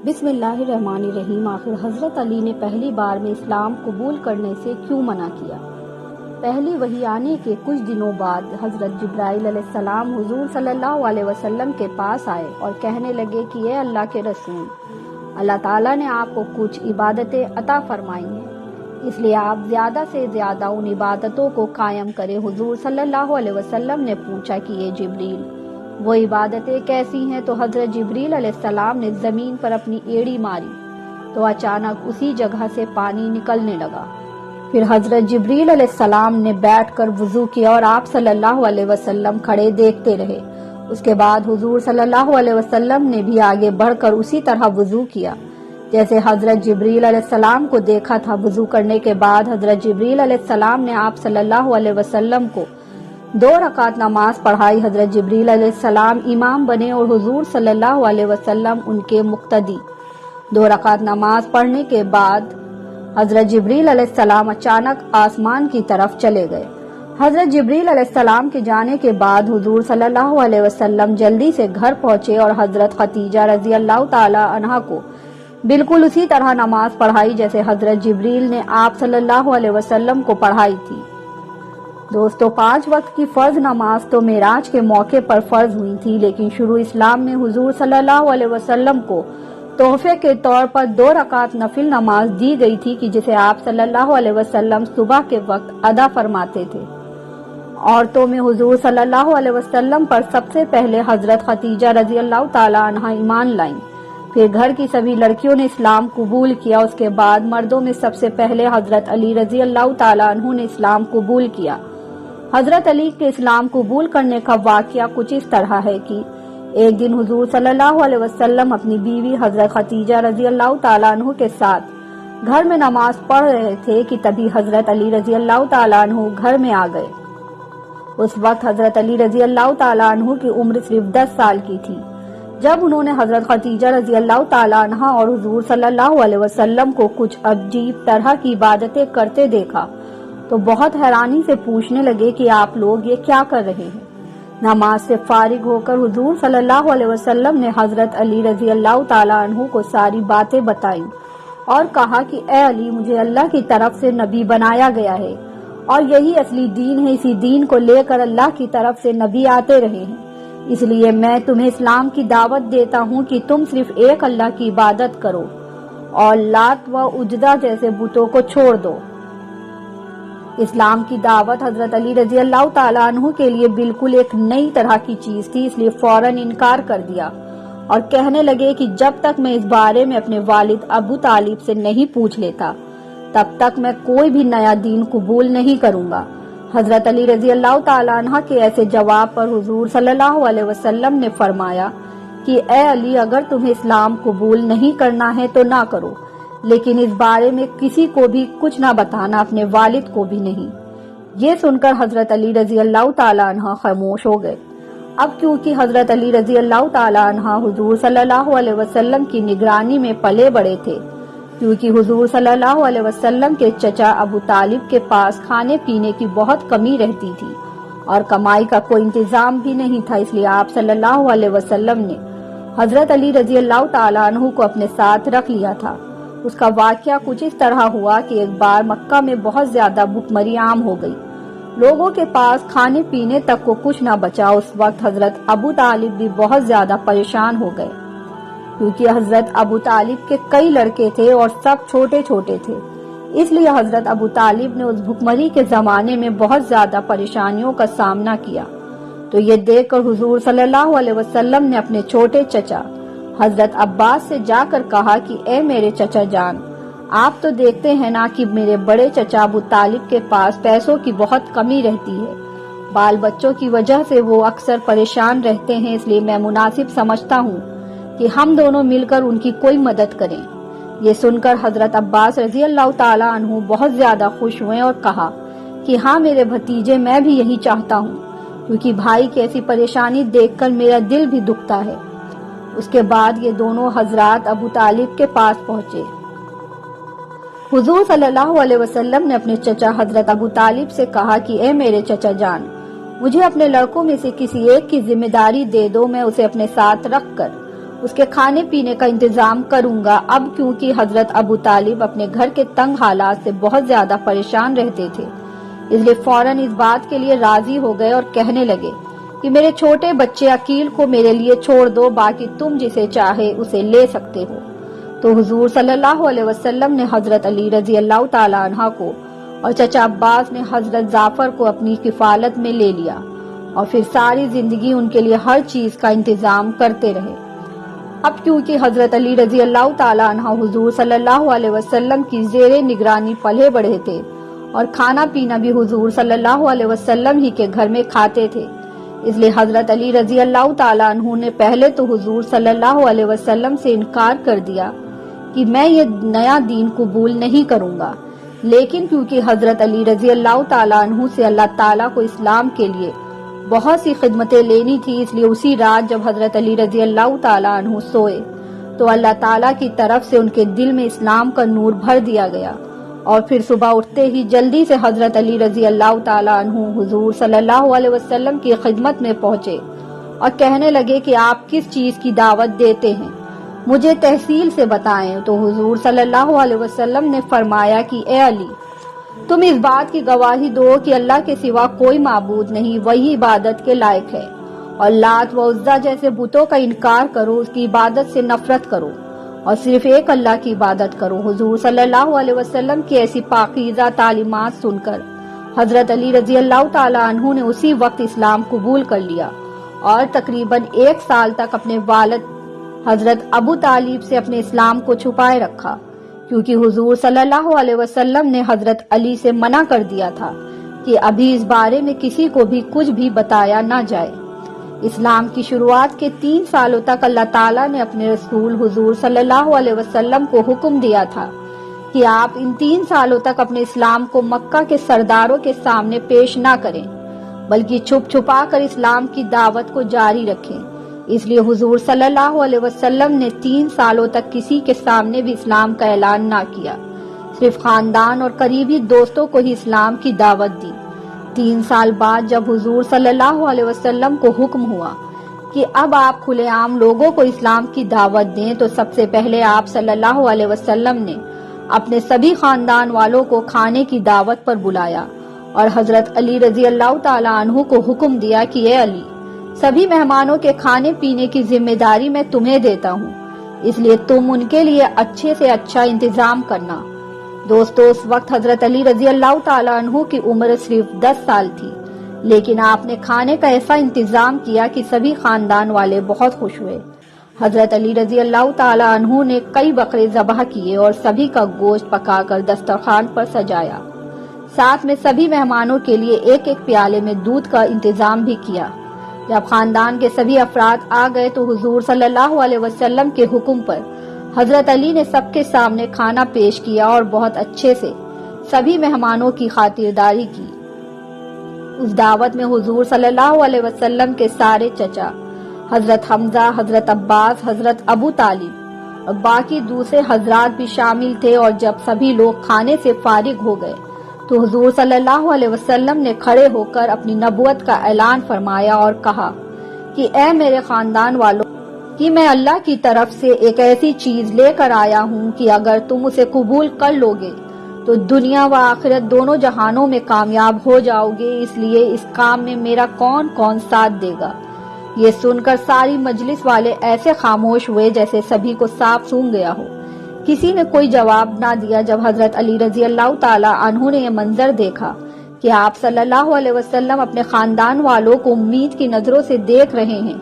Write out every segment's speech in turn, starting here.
بسم اللہ الرحمن الرحیم۔ آخر حضرت علی نے پہلی بار میں اسلام قبول کرنے سے کیوں منع کیا؟ پہلی وحی آنے کے کچھ دنوں بعد حضرت جبرائیل علیہ السلام حضور صلی اللہ علیہ وسلم کے پاس آئے اور کہنے لگے کہ اے اللہ کے رسول، اللہ تعالیٰ نے آپ کو کچھ عبادتیں عطا فرمائی ہیں، اس لیے آپ زیادہ سے زیادہ ان عبادتوں کو قائم کریں۔ حضور صلی اللہ علیہ وسلم نے پوچھا کہ یہ جبریل، وہ عبادتیں کیسی ہیں؟ تو حضرت جبریل علیہ السلام نے زمین پر اپنی ایڑی ماری تو اچانک اسی جگہ سے پانی نکلنے لگا۔ پھر حضرت جبریل علیہ السلام نے بیٹھ کر وضو کیا اور آپ صلی اللہ علیہ وسلم کھڑے دیکھتے رہے۔ اس کے بعد حضور صلی اللہ علیہ وسلم نے بھی آگے بڑھ کر اسی طرح وضو کیا جیسے حضرت جبریل علیہ السلام کو دیکھا تھا۔ وضو کرنے کے بعد حضرت جبریل علیہ السلام نے آپ صلی اللہ علیہ وسلم کو 2 رکعت نماز پڑھائی۔ حضرت جبریل علیہ السلام امام بنے اور حضور صلی اللہ علیہ وسلم ان کے مقتدی۔ 2 رکعت نماز پڑھنے کے بعد حضرت جبریل علیہ السلام اچانک آسمان کی طرف چلے گئے۔ حضرت جبریل علیہ السلام کے جانے کے بعد حضور صلی اللہ علیہ وسلم جلدی سے گھر پہنچے اور حضرت خدیجہ رضی اللہ تعالی عنہا کو بالکل اسی طرح نماز پڑھائی جیسے حضرت جبریل نے آپ صلی اللہ علیہ وسلم کو پڑھائی تھی۔ دوستو، 5 وقت کی فرض نماز تو معراج کے موقع پر فرض ہوئی تھی، لیکن شروع اسلام میں حضور صلی اللہ علیہ وسلم کو تحفے کے طور پر 2 رکعت نفل نماز دی گئی تھی کہ جسے آپ صلی اللہ علیہ وسلم صبح کے وقت ادا فرماتے تھے۔ عورتوں میں حضور صلی اللہ علیہ وسلم پر سب سے پہلے حضرت خدیجہ رضی اللہ تعالی عنہا ایمان لائیں، پھر گھر کی سبھی لڑکیوں نے اسلام قبول کیا۔ اس کے بعد مردوں میں سب سے پہلے حضرت علی رضی اللہ تعالی عنہ نے اسلام قبول کیا۔ حضرت علی کے اسلام قبول کرنے کا واقعہ کچھ اس طرح ہے کہ ایک دن حضور صلی اللہ علیہ وسلم اپنی بیوی حضرت خدیجہ رضی اللہ تعالیٰ عنہ کے ساتھ گھر میں نماز پڑھ رہے تھے کہ تبھی حضرت علی رضی اللہ تعالیٰ عنہ گھر میں آ گئے۔ اس وقت حضرت علی رضی اللہ تعالیٰ عنہ کی عمر صرف 10 سال کی تھی۔ جب انہوں نے حضرت خدیجہ رضی اللہ تعالیٰ عنہ اور حضور صلی اللہ علیہ وسلم کو کچھ عجیب طرح کی عبادتیں کرتے دیکھا تو بہت حیرانی سے پوچھنے لگے کہ آپ لوگ یہ کیا کر رہے ہیں؟ نماز سے فارغ ہو کر حضور صلی اللہ علیہ وسلم نے حضرت علی رضی اللہ تعالیٰ عنہ کو ساری باتیں بتائیں اور کہا کہ اے علی، مجھے اللہ کی طرف سے نبی بنایا گیا ہے اور یہی اصلی دین ہے۔ اسی دین کو لے کر اللہ کی طرف سے نبی آتے رہے ہیں، اس لیے میں تمہیں اسلام کی دعوت دیتا ہوں کہ تم صرف ایک اللہ کی عبادت کرو اور لات و عزا جیسے بتوں کو چھوڑ دو۔ اسلام کی دعوت حضرت علی رضی اللہ تعالیٰ عنہ کے لیے بالکل ایک نئی طرح کی چیز تھی، اس لیے فوراً انکار کر دیا اور کہنے لگے کہ جب تک میں اس بارے میں اپنے والد ابو طالب سے نہیں پوچھ لیتا تب تک میں کوئی بھی نیا دین قبول نہیں کروں گا۔ حضرت علی رضی اللہ تعالیٰ عنہ کے ایسے جواب پر حضور صلی اللہ علیہ وسلم نے فرمایا کہ اے علی، اگر تمہیں اسلام قبول نہیں کرنا ہے تو نہ کرو، لیکن اس بارے میں کسی کو بھی کچھ نہ بتانا، اپنے والد کو بھی نہیں۔ یہ سن کر حضرت علی رضی اللہ تعالیٰ عنہ خاموش ہو گئے۔ اب کیونکہ حضرت علی رضی اللہ تعالیٰ عنہ حضور صلی اللہ علیہ وسلم کی نگرانی میں پلے بڑے تھے، کیونکہ حضور صلی اللہ علیہ وسلم کے چچا ابو طالب کے پاس کھانے پینے کی بہت کمی رہتی تھی اور کمائی کا کوئی انتظام بھی نہیں تھا، اس لیے آپ صلی اللہ علیہ وسلم نے حضرت علی رضی اللہ تعالیٰ عنہ کو اپنے ساتھ رکھ لیا تھا۔ اس کا واقعہ کچھ اس طرح ہوا کہ ایک بار مکہ میں بہت زیادہ بھوک مری عام ہو گئی، لوگوں کے پاس کھانے پینے تک کو کچھ نہ بچا۔ اس وقت حضرت ابو طالب بھی بہت زیادہ پریشان ہو گئے، کیونکہ حضرت ابو طالب کے کئی لڑکے تھے اور سب چھوٹے چھوٹے تھے، اس لیے حضرت ابو طالب نے اس بھوکمری کے زمانے میں بہت زیادہ پریشانیوں کا سامنا کیا۔ تو یہ دیکھ کر حضور صلی اللہ علیہ وسلم نے اپنے چھوٹے چچا حضرت عباس سے جا کر کہا کہ اے میرے چچا جان، آپ تو دیکھتے ہیں نا کہ میرے بڑے چچا ابو طالب کے پاس پیسوں کی بہت کمی رہتی ہے، بال بچوں کی وجہ سے وہ اکثر پریشان رہتے ہیں، اس لیے میں مناسب سمجھتا ہوں کہ ہم دونوں مل کر ان کی کوئی مدد کریں۔ یہ سن کر حضرت عباس رضی اللہ تعالیٰ عنہ بہت زیادہ خوش ہوئے اور کہا کہ ہاں میرے بھتیجے، میں بھی یہی چاہتا ہوں، کیونکہ بھائی کی ایسی پریشانی دیکھ کر میرا دل بھی دکھتا ہے۔ اس کے بعد یہ دونوں حضرات ابو طالب کے پاس پہنچے۔ حضور صلی اللہ علیہ وسلم نے اپنے چچا حضرت ابو طالب سے کہا کہ اے میرے چچا جان، مجھے اپنے لڑکوں میں سے کسی ایک کی ذمہ داری دے دو، میں اسے اپنے ساتھ رکھ کر اس کے کھانے پینے کا انتظام کروں گا۔ اب کیونکہ حضرت ابو طالب اپنے گھر کے تنگ حالات سے بہت زیادہ پریشان رہتے تھے، اس لیے فوراً اس بات کے لیے راضی ہو گئے اور کہنے لگے کہ میرے چھوٹے بچے عقیل کو میرے لیے چھوڑ دو، باقی تم جسے چاہے اسے لے سکتے ہو۔ تو حضور صلی اللہ علیہ وسلم نے حضرت علی رضی اللہ تعالی عنہ کو اور چچا عباس نے حضرت جعفر کو اپنی کفالت میں لے لیا اور پھر ساری زندگی ان کے لیے ہر چیز کا انتظام کرتے رہے۔ اب کیونکہ حضرت علی رضی اللہ تعالی عنہ حضور صلی اللہ علیہ وسلم کی زیر نگرانی پلے بڑھے تھے اور کھانا پینا بھی حضور صلی اللہ علیہ وسلم ہی کے گھر میں کھاتے تھے، اس لیے حضرت علی رضی اللہ تعالی عنہ نے پہلے تو حضور صلی اللہ علیہ وسلم سے انکار کر دیا کہ میں یہ نیا دین قبول نہیں کروں گا، لیکن کیونکہ حضرت علی رضی اللہ تعالی عنہ سے اللہ تعالیٰ کو اسلام کے لیے بہت سی خدمتیں لینی تھی، اس لیے اسی رات جب حضرت علی رضی اللہ تعالی عنہ سوئے تو اللہ تعالیٰ کی طرف سے ان کے دل میں اسلام کا نور بھر دیا گیا، اور پھر صبح اٹھتے ہی جلدی سے حضرت علی رضی اللہ تعالی عنہ حضور صلی اللہ علیہ وسلم کی خدمت میں پہنچے اور کہنے لگے کہ آپ کس چیز کی دعوت دیتے ہیں، مجھے تفصیل سے بتائیں۔ تو حضور صلی اللہ علیہ وسلم نے فرمایا کہ اے علی، تم اس بات کی گواہی دو کہ اللہ کے سوا کوئی معبود نہیں، وہی عبادت کے لائق ہے، اور لات و عزا جیسے بتوں کا انکار کرو، اس کی عبادت سے نفرت کرو اور صرف ایک اللہ کی عبادت کرو۔ حضور صلی اللہ علیہ وسلم کی ایسی پاکیزہ تعلیمات سن کر حضرت علی رضی اللہ تعالی عنہ نے اسی وقت اسلام قبول کر لیا اور تقریباً 1 سال تک اپنے والد حضرت ابو طالب سے اپنے اسلام کو چھپائے رکھا، کیونکہ حضور صلی اللہ علیہ وسلم نے حضرت علی سے منع کر دیا تھا کہ ابھی اس بارے میں کسی کو بھی کچھ بھی بتایا نہ جائے۔ اسلام کی شروعات کے 3 سالوں تک اللہ تعالیٰ نے اپنے رسول حضور صلی اللہ علیہ وسلم کو حکم دیا تھا کہ آپ ان 3 سالوں تک اپنے اسلام کو مکہ کے سرداروں کے سامنے پیش نہ کریں، بلکہ چھپ چھپا کر اسلام کی دعوت کو جاری رکھیں۔ اس لیے حضور صلی اللہ علیہ وسلم نے 3 سالوں تک کسی کے سامنے بھی اسلام کا اعلان نہ کیا، صرف خاندان اور قریبی دوستوں کو ہی اسلام کی دعوت دی۔ 3 سال بعد جب حضور صلی اللہ علیہ وسلم کو حکم ہوا کہ اب آپ کھلے عام لوگوں کو اسلام کی دعوت دیں، تو سب سے پہلے آپ صلی اللہ علیہ وسلم نے اپنے سبھی خاندان والوں کو کھانے کی دعوت پر بلایا اور حضرت علی رضی اللہ تعالی عنہ کو حکم دیا کہ اے علی، سبھی مہمانوں کے کھانے پینے کی ذمہ داری میں تمہیں دیتا ہوں، اس لیے تم ان کے لیے اچھے سے اچھا انتظام کرنا۔ دوستو، اس وقت حضرت علی رضی اللہ تعالی عنہ کی عمر صرف 10 سال تھی، لیکن آپ نے کھانے کا ایسا انتظام کیا کہ سبھی خاندان والے بہت خوش ہوئے۔ حضرت علی رضی اللہ تعالی عنہ نے کئی بکرے ذبح کیے اور سبھی کا گوشت پکا کر دسترخوان پر سجایا، ساتھ میں سبھی مہمانوں کے لیے ایک ایک پیالے میں دودھ کا انتظام بھی کیا۔ جب خاندان کے سبھی افراد آ گئے تو حضور صلی اللہ علیہ وسلم کے حکم پر حضرت علی نے سب کے سامنے کھانا پیش کیا اور بہت اچھے سے سبھی مہمانوں کی خاطرداری کی۔ اس دعوت میں حضور صلی اللہ علیہ وسلم کے سارے چچا حضرت حمزہ، حضرت عباس، حضرت ابو طالب اور باقی دوسرے حضرات بھی شامل تھے، اور جب سبھی لوگ کھانے سے فارغ ہو گئے تو حضور صلی اللہ علیہ وسلم نے کھڑے ہو کر اپنی نبوت کا اعلان فرمایا اور کہا کہ اے میرے خاندان والوں، کہ میں اللہ کی طرف سے ایک ایسی چیز لے کر آیا ہوں کہ اگر تم اسے قبول کر لو گے تو دنیا و آخرت دونوں جہانوں میں کامیاب ہو جاؤ گے، اس لیے اس کام میں میرا کون کون ساتھ دے گا۔ یہ سن کر ساری مجلس والے ایسے خاموش ہوئے جیسے سبھی کو صاف سونگ گیا ہو، کسی نے کوئی جواب نہ دیا۔ جب حضرت علی رضی اللہ تعالی عنہ نے یہ منظر دیکھا کہ آپ صلی اللہ علیہ وسلم اپنے خاندان والوں کو امید کی نظروں سے دیکھ رہے ہیں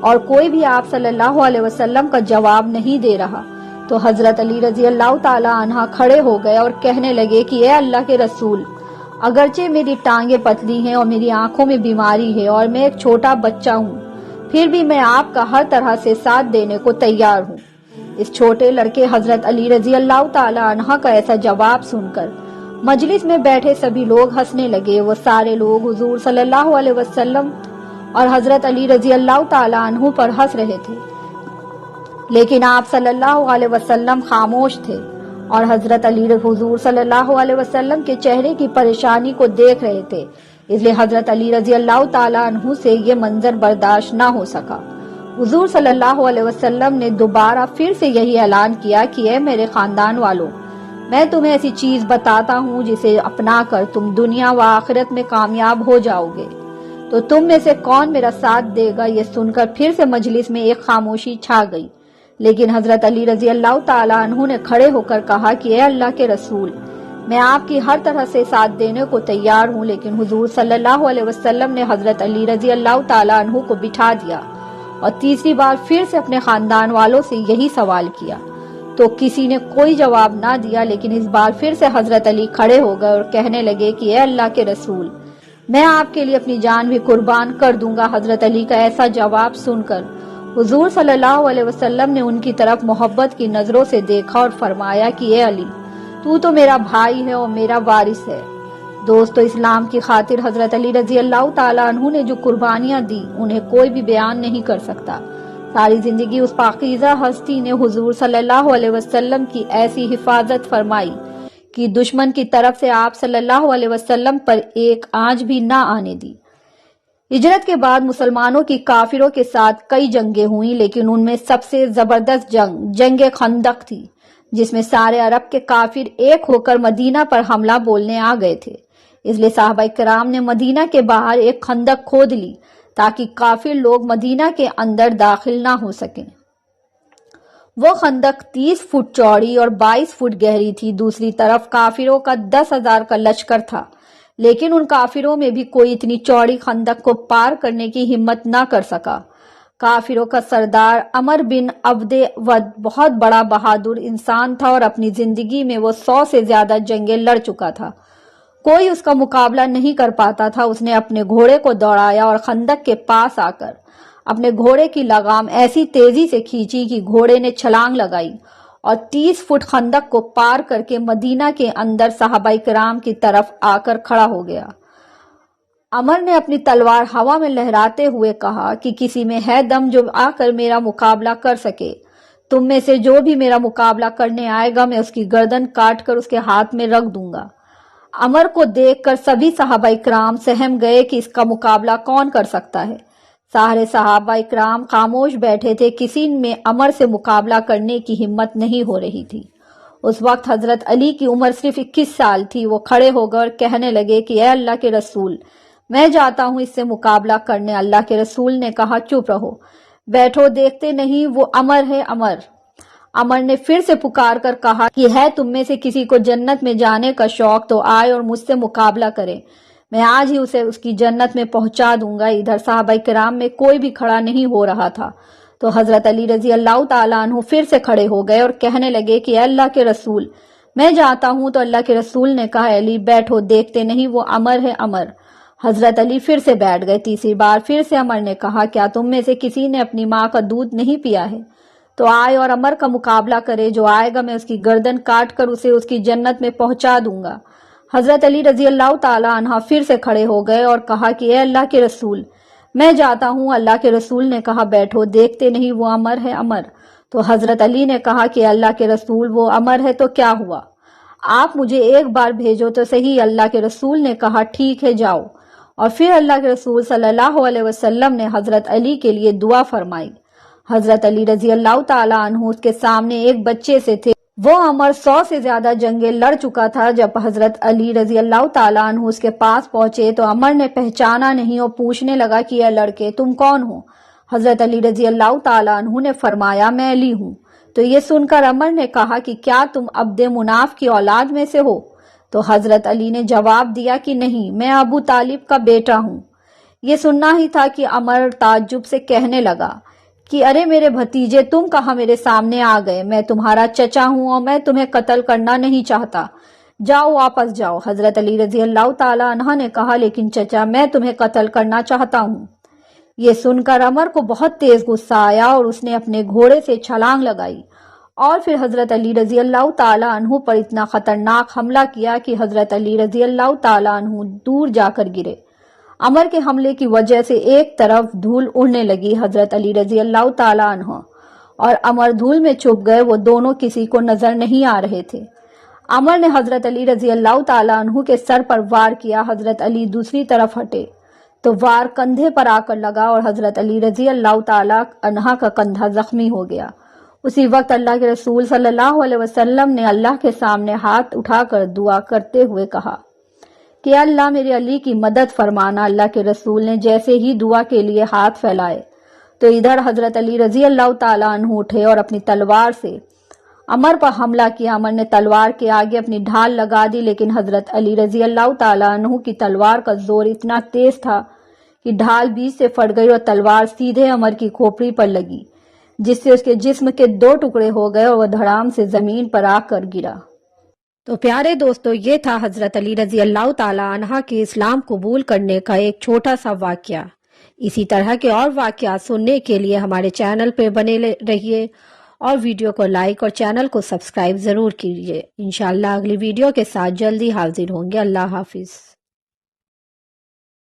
اور کوئی بھی آپ صلی اللہ علیہ وسلم کا جواب نہیں دے رہا، تو حضرت علی رضی اللہ تعالی عنہ کھڑے ہو گئے اور کہنے لگے کہ اے اللہ کے رسول، اگرچہ میری ٹانگیں پتلی ہیں اور میری آنکھوں میں بیماری ہے اور میں ایک چھوٹا بچہ ہوں، پھر بھی میں آپ کا ہر طرح سے ساتھ دینے کو تیار ہوں۔ اس چھوٹے لڑکے حضرت علی رضی اللہ تعالی عنہ کا ایسا جواب سن کر مجلس میں بیٹھے سبھی لوگ ہنسنے لگے۔ وہ سارے لوگ حضور صلی اللہ علیہ وسلم اور حضرت علی رضی اللہ تعالی عنہ پر ہنس رہے تھے، لیکن آپ صلی اللہ علیہ وسلم خاموش تھے اور حضرت علی حضور صلی اللہ علیہ وسلم کے چہرے کی پریشانی کو دیکھ رہے تھے، اس لیے حضرت علی رضی اللہ تعالی عنہ سے یہ منظر برداشت نہ ہو سکا۔ حضور صلی اللہ علیہ وسلم نے دوبارہ پھر سے یہی اعلان کیا کہ اے میرے خاندان والوں، میں تمہیں ایسی چیز بتاتا ہوں جسے اپنا کر تم دنیا و آخرت میں کامیاب ہو جاؤ گے، تو تم میں سے کون میرا ساتھ دے گا؟ یہ سن کر پھر سے مجلس میں ایک خاموشی چھا گئی، لیکن حضرت علی رضی اللہ تعالیٰ عنہ نے کھڑے ہو کر کہا کہ اے اللہ کے رسول، میں آپ کی ہر طرح سے ساتھ دینے کو تیار ہوں۔ لیکن حضور صلی اللہ علیہ وسلم نے حضرت علی رضی اللہ تعالیٰ عنہ کو بٹھا دیا اور تیسری بار پھر سے اپنے خاندان والوں سے یہی سوال کیا، تو کسی نے کوئی جواب نہ دیا، لیکن اس بار پھر سے حضرت علی کھڑے ہو گئے اور کہنے لگے کہ اے اللہ کے رسول، میں آپ کے لیے اپنی جان بھی قربان کر دوں گا۔ حضرت علی کا ایسا جواب سن کر حضور صلی اللہ علیہ وسلم نے ان کی طرف محبت کی نظروں سے دیکھا اور فرمایا کہ اے علی، تو میرا بھائی ہے اور میرا وارث ہے۔ دوستو، اسلام کی خاطر حضرت علی رضی اللہ تعالیٰ عنہ نے جو قربانیاں دی انہیں کوئی بھی بیان نہیں کر سکتا۔ ساری زندگی اس پاکیزہ ہستی نے حضور صلی اللہ علیہ وسلم کی ایسی حفاظت فرمائی کہ دشمن کی طرف سے آپ صلی اللہ علیہ وسلم پر ایک آنچ بھی نہ آنے دی۔ ہجرت کے بعد مسلمانوں کی کافروں کے ساتھ کئی جنگیں ہوئیں، لیکن ان میں سب سے زبردست جنگ خندق تھی، جس میں سارے عرب کے کافر ایک ہو کر مدینہ پر حملہ بولنے آ گئے تھے۔ اس لیے صحابہ کرام نے مدینہ کے باہر ایک خندق کھود لی تاکہ کافر لوگ مدینہ کے اندر داخل نہ ہو سکیں۔ وہ خندق 30 فٹ چوڑی اور 22 فٹ گہری تھی۔ دوسری طرف کافروں کا 10,000 کا لشکر تھا، لیکن ان کافروں میں بھی کوئی اتنی چوڑی خندق کو پار کرنے کی ہمت نہ کر سکا۔ کافروں کا سردار عمر بن عبد ود بہت بڑا بہادر انسان تھا اور اپنی زندگی میں وہ 100 سے زیادہ جنگیں لڑ چکا تھا۔ کوئی اس کا مقابلہ نہیں کر پاتا تھا۔ اس نے اپنے گھوڑے کو دوڑایا اور خندق کے پاس آ کر اپنے گھوڑے کی لگام ایسی تیزی سے کھینچی کہ گھوڑے نے چھلانگ لگائی اور 30 فٹ خندق کو پار کر کے مدینہ کے اندر صحابہ کرام کی طرف آ کر کھڑا ہو گیا۔ عمر نے اپنی تلوار ہوا میں لہراتے ہوئے کہا کہ کسی میں ہے دم جو آ کر میرا مقابلہ کر سکے؟ تم میں سے جو بھی میرا مقابلہ کرنے آئے گا میں اس کی گردن کاٹ کر اس کے ہاتھ میں رکھ دوں گا۔ عمر کو دیکھ کر سبھی صحابہ کرام سہم گئے کہ اس کا مقابلہ کون کر سکتا ہے۔ سارے صحابہ کرام خاموش بیٹھے تھے، کسی میں عمر سے مقابلہ کرنے کی ہمت نہیں ہو رہی تھی۔ اس وقت حضرت علی کی عمر صرف 21 سال تھی۔ وہ کھڑے ہو گئے اور کہنے لگے کہ اے اللہ کے رسول، میں جاتا ہوں اس سے مقابلہ کرنے۔ اللہ کے رسول نے کہا چپ رہو، بیٹھو، دیکھتے نہیں وہ عمر ہے عمر۔ عمر نے پھر سے پکار کر کہا کہ ہے تم میں سے کسی کو جنت میں جانے کا شوق تو آئے اور مجھ سے مقابلہ کرے، میں آج ہی اسے اس کی جنت میں پہنچا دوں گا۔ ادھر صحابہ کرام میں کوئی بھی کھڑا نہیں ہو رہا تھا، تو حضرت علی رضی اللہ تعالیٰ عنہ پھر سے کھڑے ہو گئے اور کہنے لگے کہ اے اللہ کے رسول، میں جاتا ہوں۔ تو اللہ کے رسول نے کہا علی بیٹھو، دیکھتے نہیں وہ عمر ہے عمر۔ حضرت علی پھر سے بیٹھ گئے۔ تیسری بار پھر سے عمر نے کہا کیا تم میں سے کسی نے اپنی ماں کا دودھ نہیں پیا ہے؟ تو آئے اور عمر کا مقابلہ کرے، جو آئے گا میں اس کی گردن کاٹ کر اسے اس کی جنت میں پہنچا دوں گا۔ حضرت علی رضی اللہ تعالیٰ عنہ پھر سے کھڑے ہو گئے اور کہا کہ اے اللہ کے رسول، میں جاتا ہوں۔ اللہ کے رسول نے کہا بیٹھو، دیکھتے نہیں وہ عمر ہے عمر۔ تو حضرت علی نے کہا کہ اللہ کے رسول وہ عمر ہے تو کیا ہوا؟ آپ مجھے ایک بار بھیجو تو صحیح۔ اللہ کے رسول نے کہا ٹھیک ہے جاؤ۔ اور پھر اللہ کے رسول صلی اللہ علیہ وسلم نے حضرت علی کے لیے دعا فرمائی۔ حضرت علی رضی اللہ تعالیٰ عنہ اس کے سامنے ایک بچے سے تھے۔ وہ عمر 100 سے زیادہ جنگیں لڑ چکا تھا۔ جب حضرت علی رضی اللہ تعالیٰ عنہ اس کے پاس پہنچے تو عمر نے پہچانا نہیں اور پوچھنے لگا کہ اے لڑکے تم کون ہو؟ حضرت علی رضی اللہ تعالیٰ عنہ نے فرمایا میں علی ہوں۔ تو یہ سن کر عمر نے کہا کہ کیا تم عبد مناف کی اولاد میں سے ہو؟ تو حضرت علی نے جواب دیا کہ نہیں، میں ابو طالب کا بیٹا ہوں۔ یہ سننا ہی تھا کہ عمر تعجب سے کہنے لگا کہ ارے میرے بھتیجے، تم کہاں میرے سامنے آ گئے؟ میں تمہارا چچا ہوں اور میں تمہیں قتل کرنا نہیں چاہتا، جاؤ واپس جاؤ۔ حضرت علی رضی اللہ تعالیٰ عنہ نے کہا لیکن چچا میں تمہیں قتل کرنا چاہتا ہوں۔ یہ سن کر عمر کو بہت تیز غصہ آیا اور اس نے اپنے گھوڑے سے چھلانگ لگائی اور پھر حضرت علی رضی اللہ تعالیٰ عنہ پر اتنا خطرناک حملہ کیا کہ حضرت علی رضی اللہ تعالیٰ عنہ دور جا کر گرے۔ عمر کے حملے کی وجہ سے ایک طرف دھول اڑنے لگی۔ حضرت علی رضی اللہ تعالیٰ عنہ اور عمر دھول میں چھپ گئے، وہ دونوں کسی کو نظر نہیں آ رہے تھے۔ عمر نے حضرت علی رضی اللہ تعالیٰ عنہ کے سر پر وار کیا، حضرت علی دوسری طرف ہٹے تو وار کندھے پر آ کر لگا اور حضرت علی رضی اللہ تعالیٰ عنہ کا کندھا زخمی ہو گیا۔ اسی وقت اللہ کے رسول صلی اللہ علیہ وسلم نے اللہ کے سامنے ہاتھ اٹھا کر دعا کرتے ہوئے کہا کہ اللہ میرے علی کی مدد فرمانا۔ اللہ کے رسول نے جیسے ہی دعا کے لیے ہاتھ پھیلائے تو ادھر حضرت علی رضی اللہ تعالیٰ عنہ اٹھے اور اپنی تلوار سے عمر پر حملہ کیا۔ عمر نے تلوار کے آگے اپنی ڈھال لگا دی، لیکن حضرت علی رضی اللہ تعالیٰ عنہ کی تلوار کا زور اتنا تیز تھا کہ ڈھال بیچ سے پھٹ گئی اور تلوار سیدھے عمر کی کھوپڑی پر لگی، جس سے اس کے جسم کے 2 ٹکڑے ہو گئے اور وہ دھڑام سے زمین پر آ کر گرا۔ تو پیارے دوستو، یہ تھا حضرت علی رضی اللہ تعالیٰ عنہ کے اسلام قبول کرنے کا ایک چھوٹا سا واقعہ۔ اسی طرح کے اور واقعات سننے کے لیے ہمارے چینل پہ بنے رہیے اور ویڈیو کو لائک اور چینل کو سبسکرائب ضرور کیجیے۔ انشاءاللہ اگلی ویڈیو کے ساتھ جلدی حاضر ہوں گے۔ اللہ حافظ۔